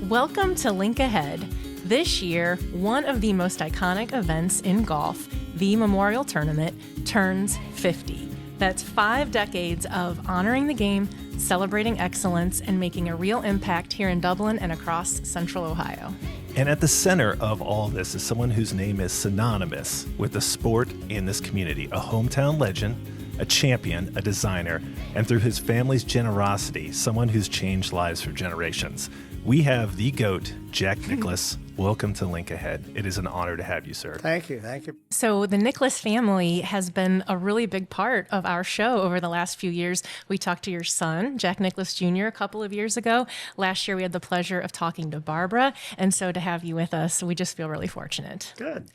Welcome to Link Ahead. This year, one of the most iconic events in golf, the Memorial Tournament, turns 50. That's 5 decades of honoring the game, celebrating excellence, and making a real impact here in Dublin and across Central Ohio. And at the center of all this is someone whose name is synonymous with the sport in this community, a hometown legend, a champion, a designer, and through his family's generosity, someone who's changed lives for generations. We have the GOAT, Jack Nicklaus. Welcome to Link Ahead. It is an honor to have you, sir. Thank you. Thank you. So the Nicklaus family has been a really big part of our show over the last few years. We talked to your son, Jack Nicklaus Jr., a couple of years ago. Last year, we had the pleasure of talking to Barbara. And so to have you with us, we just feel really fortunate. Good.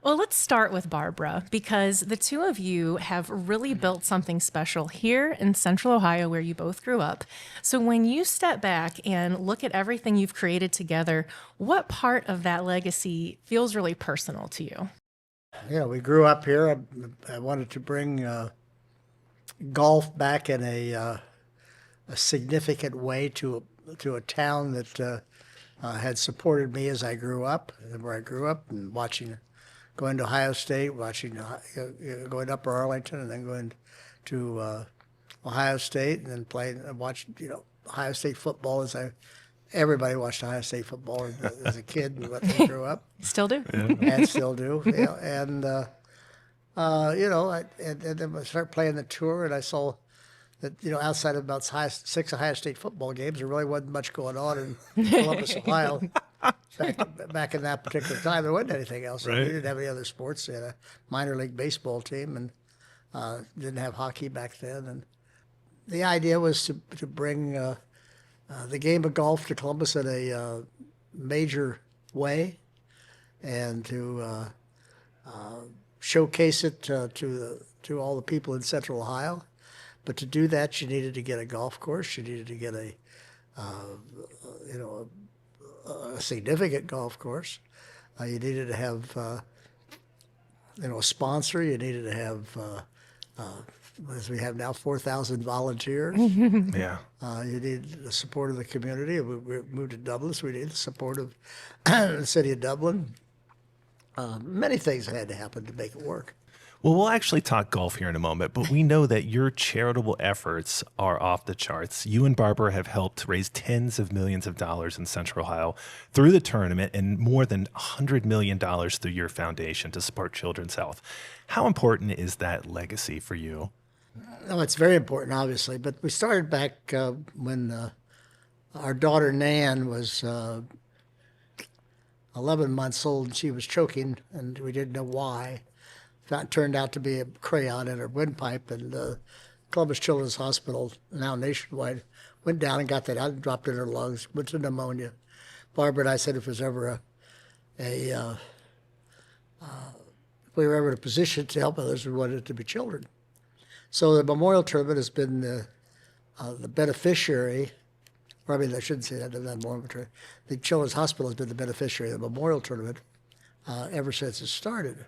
Well, let's start with Barbara, because the two of you have really built something special here in Central Ohio, where you both grew up. So when you step back and look at everything you've created together, what part of that legacy feels really personal to you? Yeah, we grew up here. I wanted to bring golf back in a significant way to a town that had supported me as I grew up, and where I grew up, and going to Ohio State, going up to Arlington, and then going to Ohio State, and then playing and watching Ohio State football everybody watched Ohio State football as a kid when I grew up. Still do. And still do. Yeah. And then I started playing the tour, and I saw that, outside of about 6 Ohio State football games, there really wasn't much going on in Columbus, Ohio. Back in that particular time, there wasn't anything else. Right. We didn't have any other sports. They had a minor league baseball team, and didn't have hockey back then. And the idea was to bring the game of golf to Columbus in a major way, and to showcase it to all the people in Central Ohio. But to do that, you needed to get a golf course. You needed to get a significant golf course. You needed to have, a sponsor. You needed to have, as we have now, 4,000 volunteers. Yeah. You needed the support of the community. We moved to Dublin, so we needed the support of the city of Dublin. Many things had to happen to make it work. Well, we'll actually talk golf here in a moment, but we know that your charitable efforts are off the charts. You and Barbara have helped raise tens of millions of dollars in Central Ohio through the tournament, and more than $100 million through your foundation to support children's health. How important is that legacy for you? No, it's very important, obviously, but we started back when our daughter Nan was 11 months old, and she was choking, and we didn't know why. That turned out to be a crayon in her windpipe, and Columbus Children's Hospital, now nationwide, went down and got that out and dropped it in her lungs, went to pneumonia. Barbara and I said if it was ever if we were ever in a position to help others, we wanted it to be children. So the Memorial Tournament has been the beneficiary, or I shouldn't say that, the Children's Hospital has been the beneficiary of the Memorial Tournament ever since it started.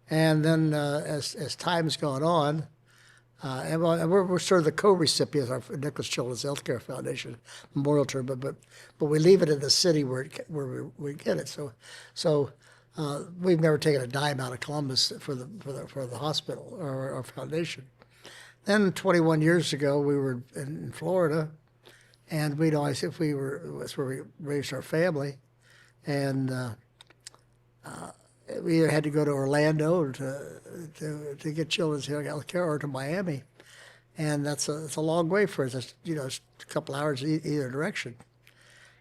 And then as time's gone on, and we're sort of the co-recipients of our Nicklaus Children's Healthcare Foundation Memorial Tournament, but we leave it in the city where we get it. So we've never taken a dime out of Columbus for the hospital or our foundation. Then 21 years ago, we were in Florida, and that's where we raised our family, and we either had to go to Orlando to get children's health care, or to Miami, and that's a long way for us. It's, it's a couple hours either direction.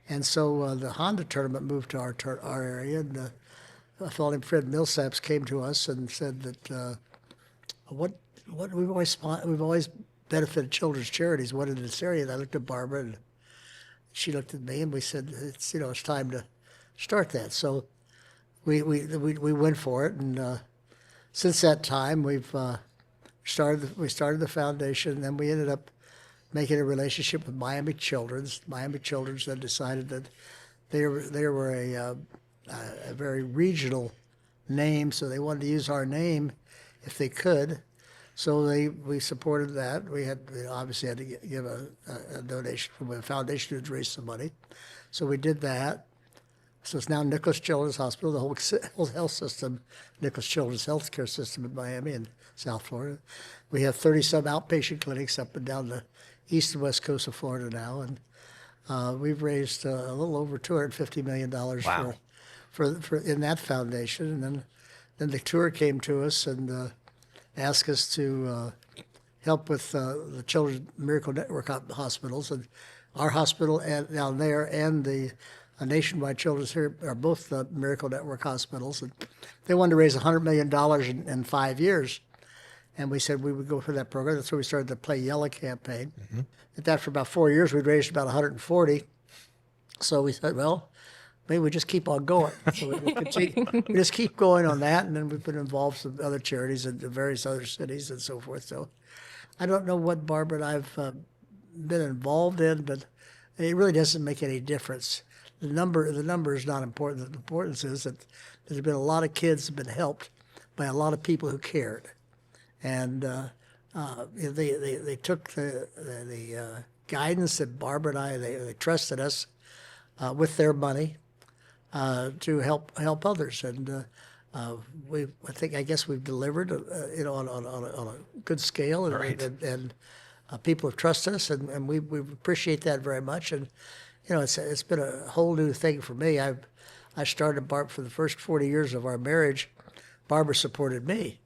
And so the Honda tournament moved to our area, and a fellow named Fred Millsaps came to us and said that what we've always benefited children's charities. What in this area? And I looked at Barbara, and she looked at me, and we said it's time to start that. So we went for it, and since that time we've started the foundation, and then we ended up making a relationship with Miami Children's. Miami Children's then decided that they were a very regional name, so they wanted to use our name if they could So we supported that. We obviously had to give a donation from a foundation to raise some money. So we did that. So it's now Nicklaus Children's Hospital, the whole health system, Nicklaus Children's Healthcare System in Miami and South Florida. We have 30-some outpatient clinics up and down the east and west coast of Florida now, and we've raised a little over $250 million Wow. for in that foundation. And then the tour came to us and asked us to help with the Children's Miracle Network hospitals, and our hospital down there and the Nationwide Children's here are both the Miracle Network hospitals, and they wanted to raise $100 million in 5 years, and we said we would go for that program. That's where we started the Play Yellow campaign. At that, for about 4 years, we'd raised about 140. So we said, well, maybe we just keep on going. So we'll continue. We just keep going on that, and then we've been involved with other charities in various other cities and so forth. So I don't know what Barbara and I've been involved in, but it really doesn't make any difference. The number is not important. The importance is that there's been a lot of kids that have been helped by a lot of people who cared, and they took the guidance that Barbara and I they trusted us with their money to help others, and I guess we've delivered on a good scale, and, Right. and people have trusted us, and we appreciate that very much. And it's been a whole new thing for me. I started Barb for the first 40 years of our marriage. Barbara supported me,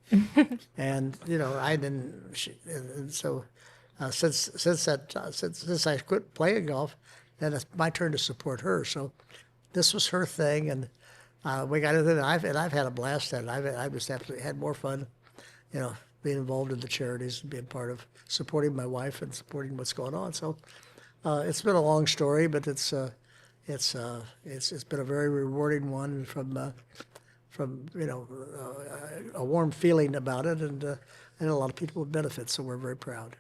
and I didn't. And so since I quit playing golf, then it's my turn to support her. So this was her thing, and we got into it. I've had a blast at it. I've just absolutely had more fun, being involved in the charities and being part of supporting my wife and supporting what's going on. So it's been a long story, but it's been a very rewarding one from a warm feeling about it, and a lot of people would benefit. So we're very proud.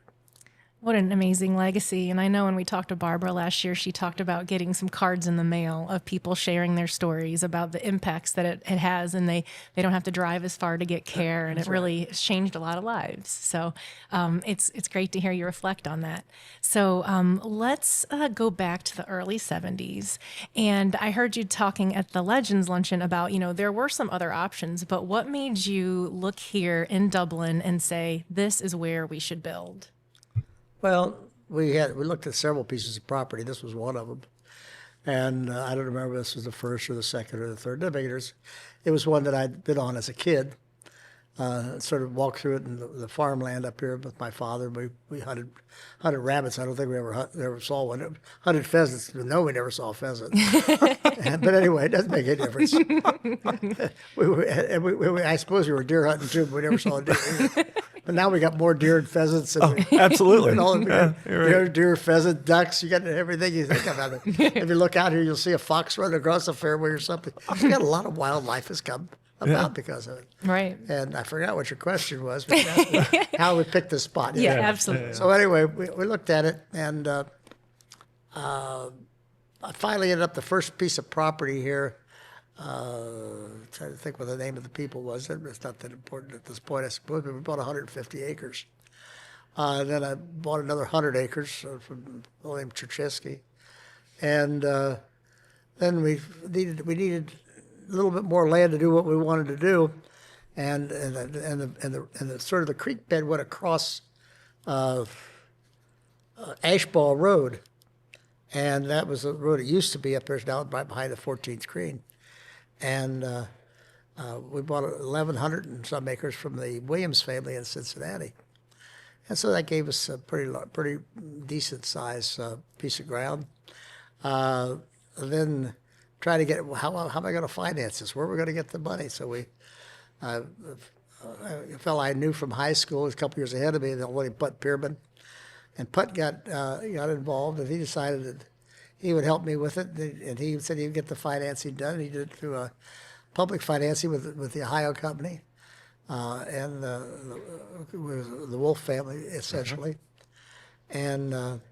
What an amazing legacy. And I know when we talked to Barbara last year, she talked about getting some cards in the mail of people sharing their stories about the impacts that it has, and they don't have to drive as far to get care, and it really has changed a lot of lives. So it's great to hear you reflect on that. So let's go back to the early 70s. And I heard you talking at the Legends Luncheon about, there were some other options, but what made you look here in Dublin and say, this is where we should build? Well, we looked at several pieces of property. This was one of them, and I don't remember if this was the first or the second or the third. It was one that I'd been on as a kid. Sort of walked through it in the farmland up here with my father. We hunted rabbits. I don't think we ever saw one. Hunted pheasants. No, we never saw a pheasant. But anyway, it doesn't make any difference. I suppose we were deer hunting too, but we never saw a deer either. But now we got more deer and pheasants. Absolutely. Deer, pheasant, ducks. You got everything you think about it. If you look out here, you'll see a fox running across the fairway or something. We got a lot of wildlife has come about because of it. Right. And I forgot what your question was, but how we picked this spot. Yeah, absolutely. So anyway, we looked at it, and I finally ended up the first piece of property here. Trying to think what the name of the people was. It's not that important at this point, I suppose, but we bought 150 acres. Then I bought another 100 acres from a fellow named Cherchesky. And then we needed a little bit more land to do what we wanted to do, and the sort of the creek bed went across Ashball Road, and that was the road it used to be up there. It's now right behind the 14th green, and we bought 1,100 and some acres from the Williams family in Cincinnati, and so that gave us a pretty decent size piece of ground. Then try to get how am I going to finance this? Where are we going to get the money? So a fellow I knew from high school, was a couple years ahead of me, the old Putt Pierman, and Putt got involved, and he decided that he would help me with it, and he said he'd get the financing done. And he did it through a public financing with the Ohio company and the Wolf family essentially, and.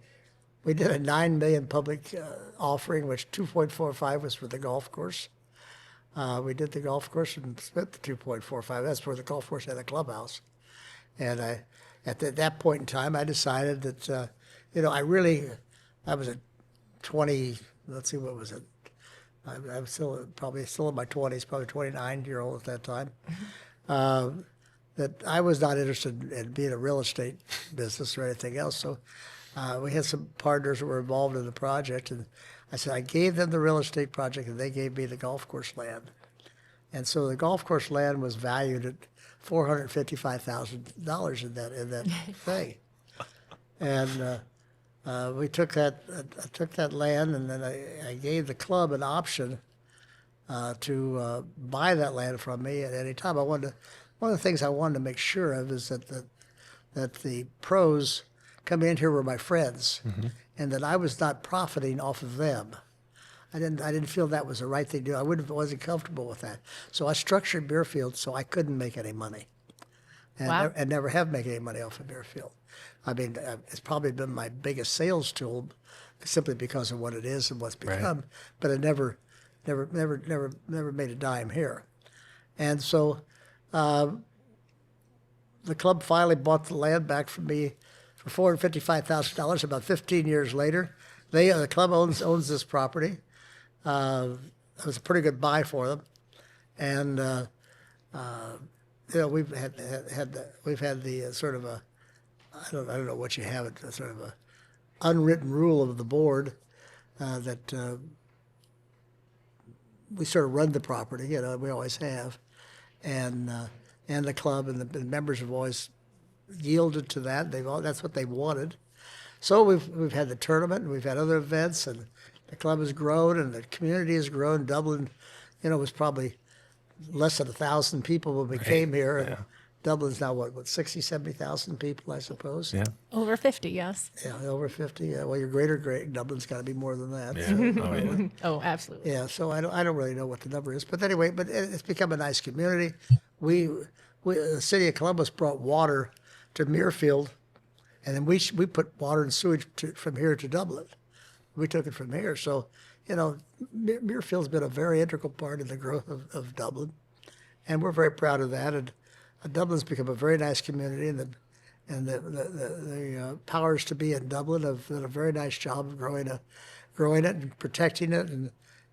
We did a $9 million public offering, which 2.45 was for the golf course. We did the golf course and spent the 2.45. That's where the golf course had a clubhouse. And at that point in time, I decided that, I was at 20, let's see, what was it? I was probably still in my 20s, probably 29-year-old at that time. That I was not interested in being a real estate business or anything else. So we had some partners that were involved in the project, and I said I gave them the real estate project, and they gave me the golf course land. And so the golf course land was valued at $455,000 in that thing. And we took that land, and then I gave the club an option to buy that land from me at any time. One of the things I wanted to make sure of is that the pros coming in here were my friends, and that I was not profiting off of them. I didn't feel that was the right thing to do. Wasn't comfortable with that. So I structured Muirfield so I couldn't make any money, and Wow. and never have made any money off of Muirfield. I mean, it's probably been my biggest sales tool, simply because of what it is and what's become. Right. But it never made a dime here, and so. The club finally bought the land back from me for $455,000 about 15 years later. The club owns this property. It was a pretty good buy for them, and we've had the sort of a I don't know what you have, it sort of a unwritten rule of the board that we sort of run the property. We always have. And the club and the members have always yielded to that. That's what they wanted. So we've had the tournament, and we've had other events, and the club has grown, and the community has grown. Dublin, was probably less than 1,000 people when we came here. And Dublin's now what 60, 70,000 people, I suppose. Yeah. Over 50, yes. Yeah, over 50. Yeah. Well, your great Dublin's got to be more than that. Yeah. So, Oh, yeah. Oh, absolutely. yeah. So I don't really know what the number is, but anyway, it's become a nice community. The city of Columbus brought water to Muirfield, and then we put water and sewage from here to Dublin. We took it from here. So, Muirfield's been a very integral part of the growth of Dublin, and we're very proud of that. And Dublin's become a very nice community, and the powers to be in Dublin have done a very nice job of growing it and protecting it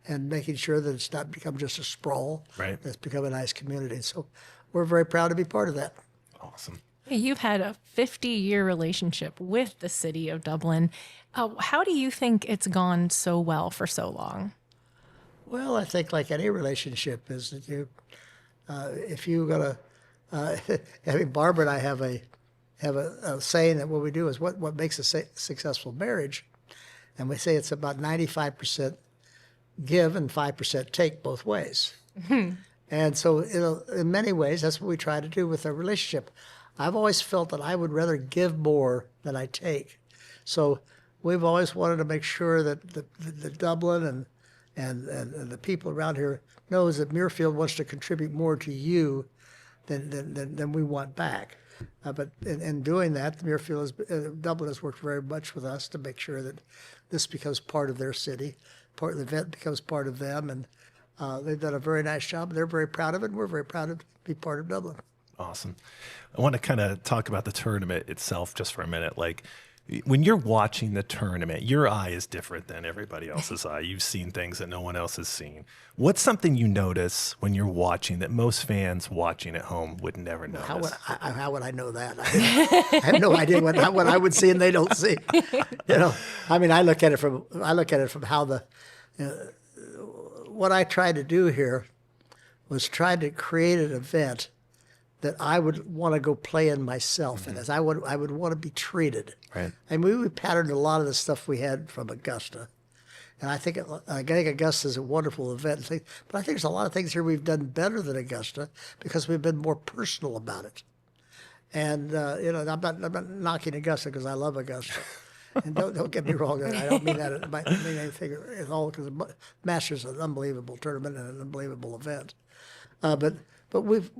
and making sure that it's not become just a sprawl. Right. It's become a nice community. So we're very proud to be part of that. Awesome. You've had a 50-year relationship with the city of Dublin. How do you think it's gone so well for so long? Well, I think like any relationship is that if you're gonna, I mean, Barbara and I have a saying that what we do is what makes a successful marriage, and we say it's about 95% give and 5% take both ways. And so, in many ways, that's what we try to do with our relationship. I've always felt that I would rather give more than I take. So we've always wanted to make sure that the Dublin and the people around here knows that Muirfield wants to contribute more to you than we want back. But in doing that, Dublin has worked very much with us to make sure that this becomes part of their city, part of the event becomes part of them, and they've done a very nice job. They're very proud of it, and we're very proud to be part of Dublin. Awesome. I want to kind of talk about the tournament itself just for a minute. Like, when you're watching the tournament, your eye is different than everybody else's eye. You've seen things that no one else has seen. What's something you notice when you're watching that most fans watching at home would never notice? How would I know that? I have no idea what I would see and they don't see. I mean, I look at it from how what I tried to do here was try to create an event that I would want to go play in myself, and as I would want to be treated. Right. I mean, we patterned a lot of the stuff we had from Augusta, and I think Augusta is a wonderful event. But I think there's a lot of things here we've done better than Augusta because we've been more personal about it. And I'm not knocking Augusta because I love Augusta. And don't get me wrong, I don't mean that. I mean anything at all, because Masters is an unbelievable tournament and an unbelievable event. But we've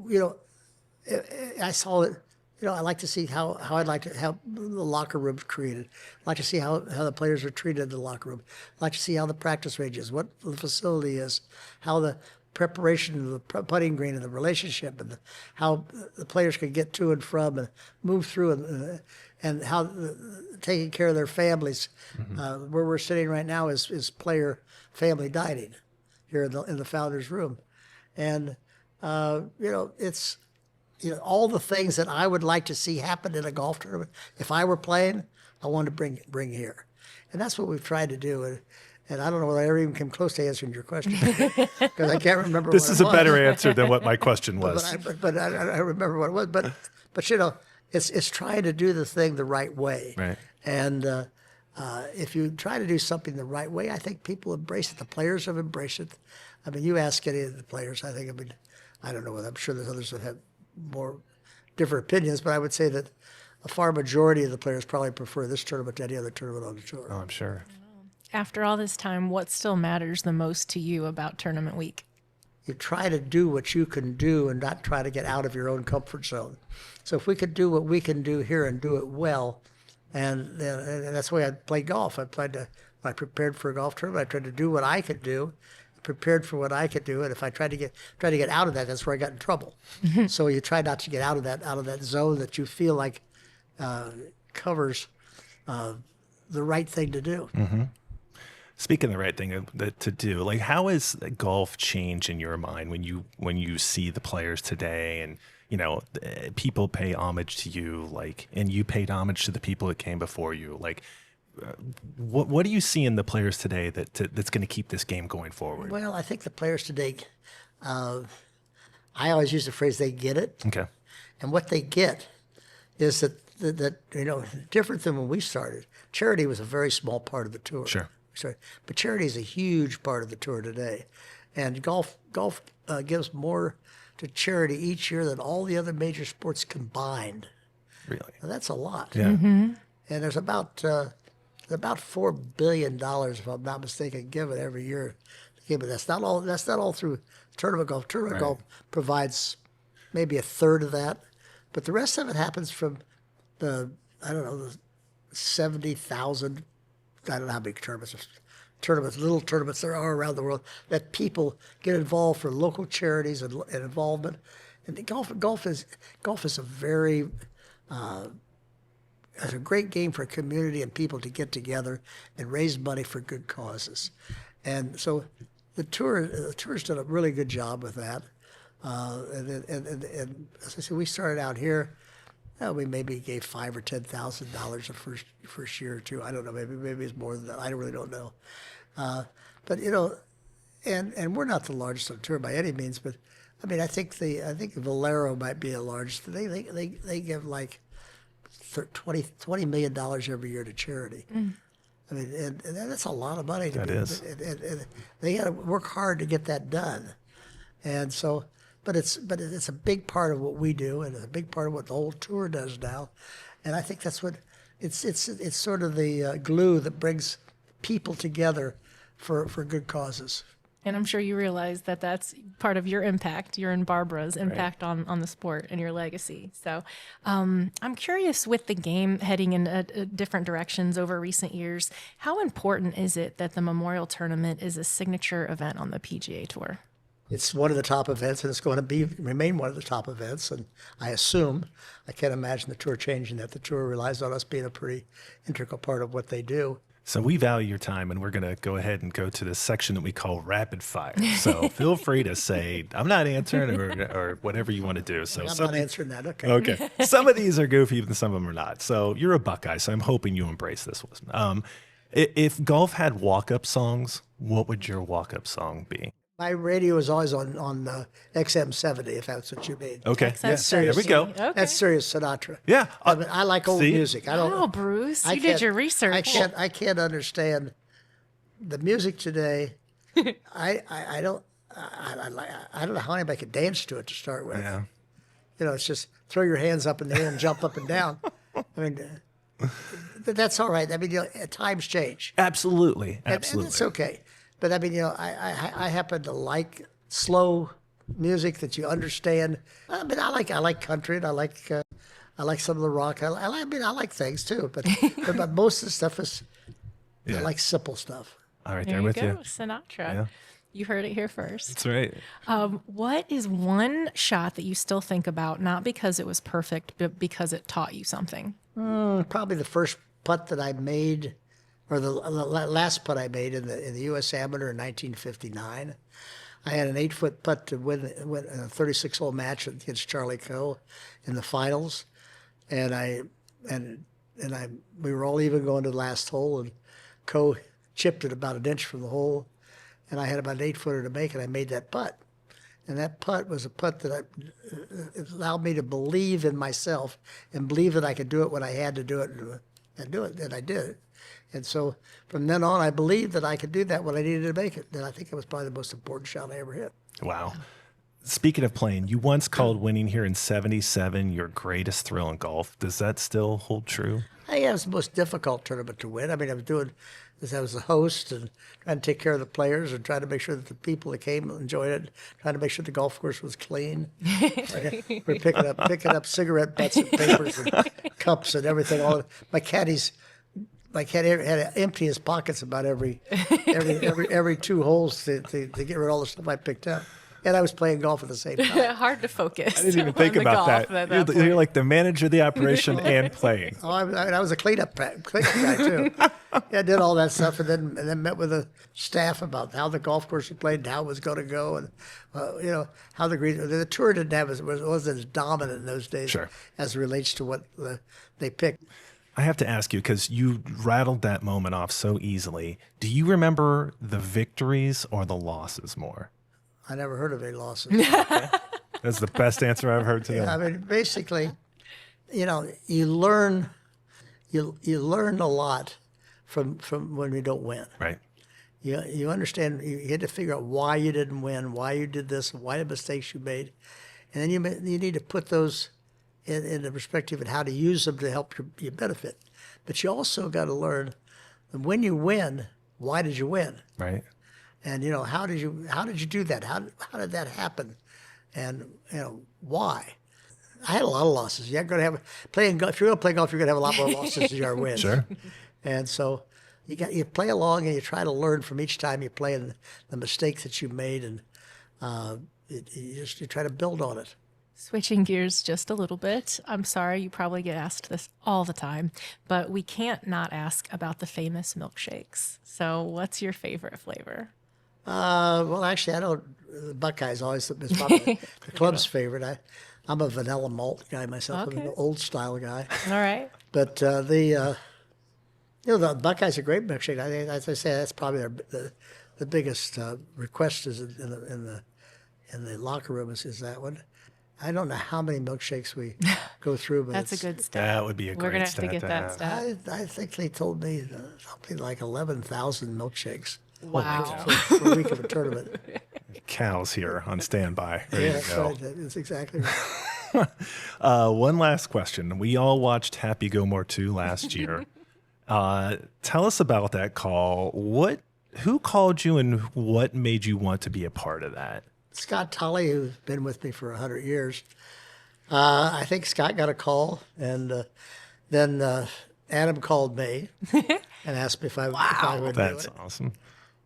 I saw it. I like to see how I'd like to have the locker room created. I'd like to see how the players are treated in the locker room. I'd like to see how the practice range is, what the facility is, how the preparation of the putting green and the relationship and how the players can get to and from and move through and how taking care of their families. Where we're sitting right now is player family dining here in the founders room. And, it's, all the things that I would like to see happen in a golf tournament. If I were playing, I wanted to bring here. And that's what we've tried to do. And I don't know whether I ever even came close to answering your question because I can't remember. This is a better answer than what my question was. But I remember what it was. But it's trying to do the thing the right way. Right. And if you try to do something the right way, I think people embrace it. The players have embraced it. I mean, you ask any of the players. I don't know whether I'm sure there's others that have more different opinions, but I would say that a far majority of the players probably prefer this tournament to any other tournament on the tour. Oh, I'm sure. After all this time, what still matters the most to you about tournament week? You try to do what you can do and not try to get out of your own comfort zone. So if we could do what we can do here and do it well, and that's the way I played golf. When I prepared for a golf tournament, I tried to do what I could do, prepared for what I could do, and if I tried to get out of that, that's where I got in trouble. So you try not to get out of that zone that you feel like covers the right thing to do. Mm-hmm. Speaking of the right thing to do, like how has golf changed in your mind when you see the players today and people pay homage to you, like, and you paid homage to the people that came before you, like. What do you see in the players today that's going to keep this game going forward? Well, I think the players today, I always use the phrase they get it. Okay. And what they get is that different than when we started. Charity was a very small part of the tour. Sure. But charity is a huge part of the tour today. And golf gives more to charity each year than all the other major sports combined. Really? Now, that's a lot. Yeah. Mm-hmm. And there's about $4 billion, if I'm not mistaken, given every year. But that's not all through tournament golf. Tournament golf provides maybe a third of that, but the rest of it happens from the 70,000. I don't know how big little tournaments there are around the world that people get involved for local charities and involvement. And golf is a very it's a great game for a community and people to get together and raise money for good causes. And so the tour's done a really good job with that. And as I said, we started out here. We maybe gave $5,000 or $10,000 the first year or two. I don't know. Maybe it's more than that. I really don't know. But and we're not the largest on tour by any means. But I mean, I think Valero might be the largest. They give like $20 million every year to charity. I mean, and that's a lot of money. That is. And they got to work hard to get that done. And so, but it's a big part of what we do, and it's a big part of what the whole tour does now. And I think that's what it's sort of the glue that brings people together for good causes. And I'm sure you realize that that's part of your impact, your and Barbara's impact on the sport and your legacy. So I'm curious, with the game heading in different directions over recent years, how important is it that the Memorial Tournament is a signature event on the PGA Tour? It's one of the top events, and it's going to remain one of the top events. And I can't imagine the tour changing that. The tour relies on us being a pretty integral part of what they do. So we value your time, and we're going to go ahead and go to this section that we call rapid fire. So feel free to say, I'm not answering, or whatever you want to do. So I'm not answering that. Okay. Okay. Some of these are goofy, and some of them are not. So you're a Buckeye, so I'm hoping you embrace this one. If golf had walk-up songs, what would your walk-up song be? My radio is always on XM70, if that's what you mean. Okay. XM70. There we go. Okay. That's Sirius Sinatra. Yeah. I like old music. I don't. Oh, Bruce, you did your research. I can't understand the music today. I don't know how anybody could dance to it to start with. Yeah. It's just throw your hands up in the air and jump up and down. I mean, that's all right. I mean, times change. Absolutely. And it's okay. But I mean, I happen to like slow music that you understand. I mean, I like country, and I like some of the rock. I like things too, but most of the stuff is I like simple stuff. All right, There there with you you. go, Sinatra. Yeah. You heard it here first. That's right. What is one shot that you still think about, not because it was perfect, but because it taught you something? Probably the first putt that I made, or the last putt I made in the U.S. Amateur in 1959. I had an 8-foot putt to win a 36-hole match against Charlie Coe in the finals, and we were all even going to the last hole, and Coe chipped it about an inch from the hole, and I had about an 8-footer to make, and I made that putt. And that putt was a putt that it allowed me to believe in myself and believe that I could do it when I had to do it and do it, and I did it. And so from then on, I believed that I could do that when I needed to make it. And I think it was probably the most important shot I ever hit. Wow. Speaking of playing, you once called winning here in 77 your greatest thrill in golf. Does that still hold true? I think it was the most difficult tournament to win. I mean, I was the host and trying to take care of the players and trying to make sure that the people that came enjoyed it, trying to make sure the golf course was clean. We're picking up cigarette butts and papers and cups and everything. My caddy had to empty his pockets about every 2 holes to get rid of all the stuff I picked up. And I was playing golf at the same time. Hard to focus. I didn't even think about that. You're like the manager of the operation and playing. Oh, I was a cleanup guy too. Yeah, I did all that stuff, and then met with the staff about how the golf course was played, and how it was going to go, and how the tour didn't have wasn't as dominant in those days as it relates to what they picked. I have to ask you, because you rattled that moment off so easily. Do you remember the victories or the losses more? I never heard of any losses. Okay. That's the best answer I've heard today. Yeah, I mean, basically, you learn a lot from when you don't win. Right. You understand. You get to figure out why you didn't win, why you did this, why the mistakes you made, and then you need to put those in the perspective of how to use them to help your benefit. But you also got to learn that when you win, why did you win? Right. And how did you do that? How did that happen? And why? I had a lot of losses. You're going to have playing golf. If you're going to play golf, you're going to have a lot more losses than you are wins. Sure. And so you play along and you try to learn from each time you play and the mistakes that you made, and you try to build on it. Switching gears just a little bit. I'm sorry, you probably get asked this all the time, but we can't not ask about the famous milkshakes. So what's your favorite flavor? Well, actually, I don't. The Buckeye's always is probably the club's favorite. I'm a vanilla malt guy myself. Okay. I'm an old style guy. All right. But the Buckeye's a great milkshake. I think, as I say, that's probably the biggest request is in the locker room is that one. I don't know how many milkshakes we go through, but that's a good stat. That would be a great We're gonna stat have to get that stat. I think they told me something like 11,000 milkshakes. Wow. For a week of a tournament. Cal's here on standby. Ready to go. Right. That's exactly right. One last question. We all watched Happy Gilmore 2 last year. Tell us about that call. Who called you and what made you want to be a part of that? Scott Tolley, who's been with me for 100 years. I think Scott got a call, and then Adam called me and asked me if I would do it. That's awesome.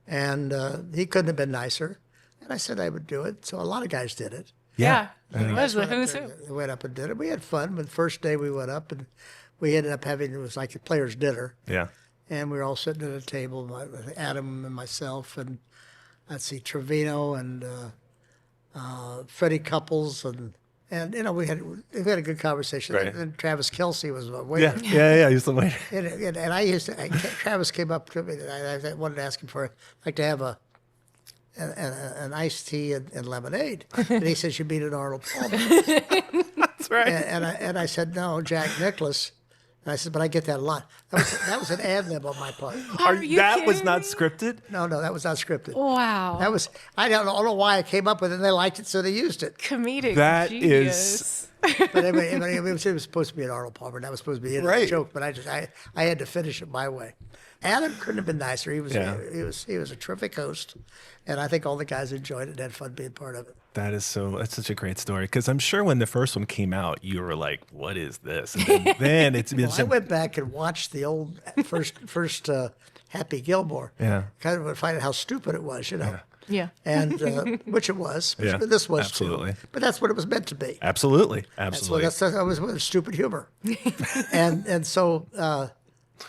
And he couldn't have been nicer. And I said I would do it. So a lot of guys did it. Yeah. It was the who's who. They went up and did it. We had fun. But the first day we went up, and we ended up having, it was like a players' dinner. Yeah. And we were all sitting at a table, Adam and myself, and let's see, Trevino and Freddie Couples, and we had a good conversation. Right. And Travis Kelsey was a waiter. Yeah. He's the waiter. And Travis came up to me, and I wanted to ask him for, I'd like to have an iced tea and lemonade. And he says, you mean an Arnold Palmer. That's right. And I said, no, Jack Nicklaus. And I said, but I get that a lot. That was an ad lib on my part. That was not scripted? No, that was not scripted. Wow. I don't know why I came up with it, and they liked it, so they used it. Comedic That genius. But anyway, it was supposed to be an Arnold Palmer. That was supposed to be a joke, but I had to finish it my way. Adam couldn't have been nicer. He was a terrific host, and I think all the guys enjoyed it and had fun being part of it. That's such a great story, because I'm sure when the first one came out, you were like, "What is this?" And then it's been. I went back and watched the old first Happy Gilmore. Yeah. Kind of find out how stupid it was, Yeah. Yeah. And which it was. Yeah, This was absolutely. too. But that's what it was meant to be. Absolutely. That's what Absolutely. that was stupid humor. and so,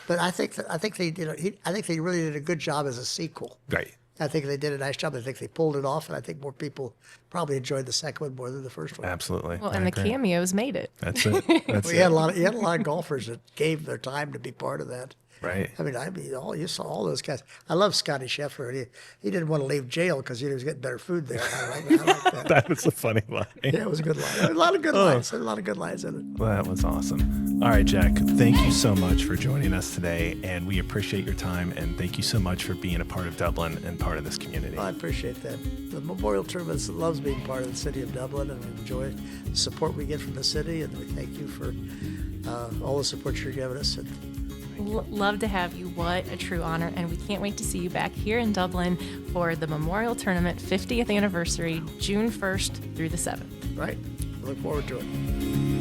but I think they did. I think they really did a good job as a sequel. Right. I think they did a nice job. I think they pulled it off, and I think more people probably enjoyed the second one more than the first one. Absolutely. Well, I and the agree. cameos made it. That's it. That's You it. had a lot of golfers that gave their time to be part of that. Right. I mean, you saw all those guys. I love Scotty Scheffler. He didn't want to leave jail because he was getting better food there. I like that. That was a funny line. Yeah, it was a good line. A lot of good lines. A lot of good lines in it. Well, that was awesome. All right, Jack, thank you so much for joining us today, and we appreciate your time, and thank you so much for being a part of Dublin and part of this community. Well, I appreciate that. The Memorial Tournament loves being part of the city of Dublin, and we enjoy the support we get from the city, and we thank you for all the support you're giving us. And Love to have you. What a true honor. And we can't wait to see you back here in Dublin for the Memorial Tournament 50th anniversary, June 1st through the 7th. right, I look forward to it.